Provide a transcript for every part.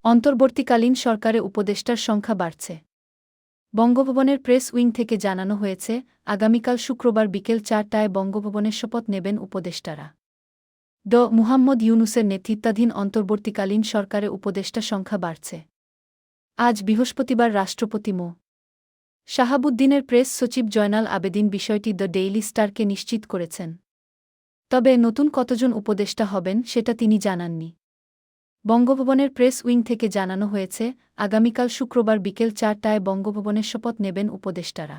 অন্তর্বর্তীকালীন সরকারে উপদেষ্টার সংখ্যা বাড়ছে। বঙ্গভবনের প্রেস উইং থেকে জানানো হয়েছে, আগামীকাল শুক্রবার বিকেল ৪টায় বঙ্গভবনের শপথ নেবেন উপদেষ্টারা। মুহাম্মদ ইউনূসের নেতৃত্বাধীন অন্তর্বর্তীকালীন সরকারে উপদেষ্টা সংখ্যা বাড়ছে। আজ বৃহস্পতিবার রাষ্ট্রপতি মো. শাহাবুদ্দিনের প্রেস সচিব জয়নাল আবেদীন বিষয়টি দ্য ডেইলি স্টারকে নিশ্চিত করেছেন। তবে নতুন কতজন উপদেষ্টা হবেন সেটা তিনি জানাননি। বঙ্গভবনের প্রেস উইং থেকে জানানো হয়েছে, আগামীকাল শুক্রবার বিকেল ৪টায় বঙ্গভবনের শপথ নেবেন উপদেষ্টারা।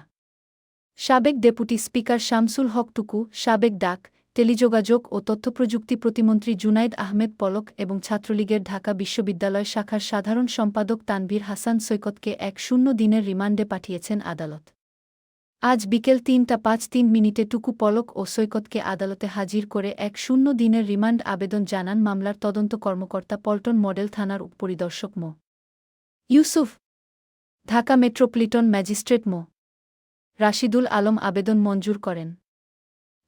সাবেক ডেপুটি স্পিকার শামসুল হক টুকু, সাবেক ডাক, টেলিযোগাযোগ ও তথ্যপ্রযুক্তি প্রতিমন্ত্রী জুনাইদ আহমেদ পলক এবং ছাত্রলীগের ঢাকা বিশ্ববিদ্যালয় শাখার সাধারণ সম্পাদক তানভীর হাসান সৈকতকে ১০ দিনের রিমান্ডে পাঠিয়েছেন আদালত। আজ বিকেল ৩টা ৫ মিনিটে টুকু, পলক ও সৈকতকে আদালতে হাজির করে ১০ দিনের রিমান্ড আবেদন জানান মামলার তদন্ত কর্মকর্তা পল্টন মডেল থানার উপপরিদর্শক মো. ইউসুফ। ঢাকা মেট্রোপলিটন ম্যাজিস্ট্রেট মো. রাশিদুল আলম আবেদন মঞ্জুর করেন।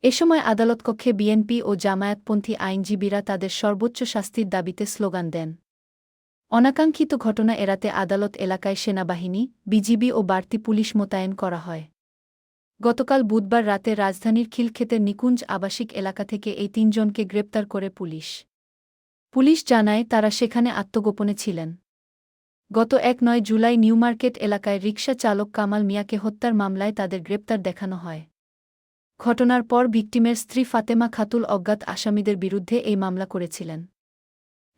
এ সময় আদালতকক্ষে বিএনপি ও জামায়াতপন্থী আইনজীবীরা তাদের সর্বোচ্চ শাস্তির দাবিতে স্লোগান দেন। অনাকাঙ্ক্ষিত ঘটনা এড়াতে আদালত এলাকায় সেনাবাহিনী, বিজিবি ও বাড়তি পুলিশ মোতায়েন করা হয়। গতকাল বুধবার রাতে রাজধানীর খিলক্ষেতের নিকুঞ্জ আবাসিক এলাকা থেকে এই ৩ জনকে গ্রেপ্তার করে পুলিশ। পুলিশ জানায়, তারা সেখানে আত্মগোপনে ছিলেন। গত ১ জুলাই নিউমার্কেট এলাকায় রিকশা চালক কামাল মিয়াকে হত্যার মামলায় তাদের গ্রেপ্তার দেখানো হয়। ঘটনার পর ভিকটিমের স্ত্রী ফাতেমা খাতুল অজ্ঞাত আসামিদের বিরুদ্ধে এই মামলা করেছিলেন।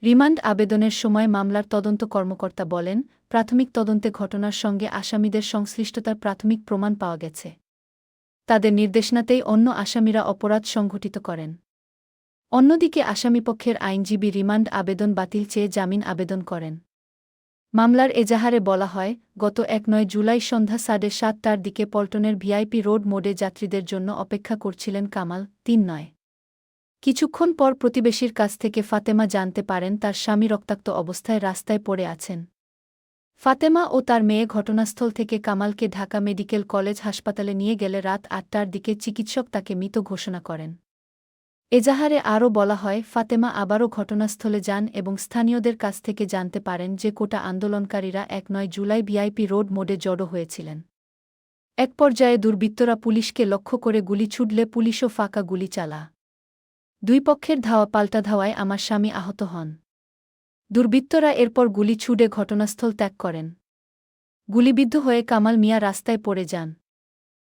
রিমান্ড আবেদনের সময় মামলার তদন্ত কর্মকর্তা বলেন, প্রাথমিক তদন্তে ঘটনার সঙ্গে আসামিদের সংশ্লিষ্টতার প্রাথমিক প্রমাণ পাওয়া গেছে। তাদের নির্দেশনাতেই অন্য আসামিরা অপরাধ সংঘটিত করেন। অন্যদিকে আসামিপক্ষের আইনজীবী রিমান্ড আবেদন বাতিল চেয়ে জামিন আবেদন করেন। মামলার এজাহারে বলা হয়, গত ১ জুলাই সন্ধ্যা ৭:৩০টার দিকে পল্টনের ভিআইপি রোড মোড়ে যাত্রীদের জন্য অপেক্ষা করছিলেন কামাল। কিছুক্ষণ পর প্রতিবেশীর কাছ থেকে ফাতেমা জানতে পারেন তার স্বামী রক্তাক্ত অবস্থায় রাস্তায় পড়ে আছেন। ফাতেমা ও তার মেয়ে ঘটনাস্থল থেকে কামালকে ঢাকা মেডিকেল কলেজ হাসপাতালে নিয়ে গেলে রাত ৮টার দিকে চিকিৎসক তাকে মৃত ঘোষণা করেন। এজাহারে আরও বলা হয়, ফাতেমা আবারও ঘটনাস্থলে যান এবং স্থানীয়দের কাছ থেকে জানতে পারেন যে কোটা আন্দোলনকারীরা ১ জুলাই ভিআইপি রোড মোড়ে জড়ো হয়েছিলেন। এক পর্যায়ে দুর্বৃত্তরা পুলিশকে লক্ষ্য করে গুলি ছুড়লে পুলিশও ফাঁকা গুলি চালা। দুই পক্ষের ধাওয়া পাল্টা ধাওয়ায় আমার স্বামী আহত হন। দুর্বৃত্তরা এরপর গুলি ছুড়ে ঘটনাস্থল ত্যাগ করেন। গুলিবিদ্ধ হয়ে কামাল মিয়া রাস্তায় পড়ে যান।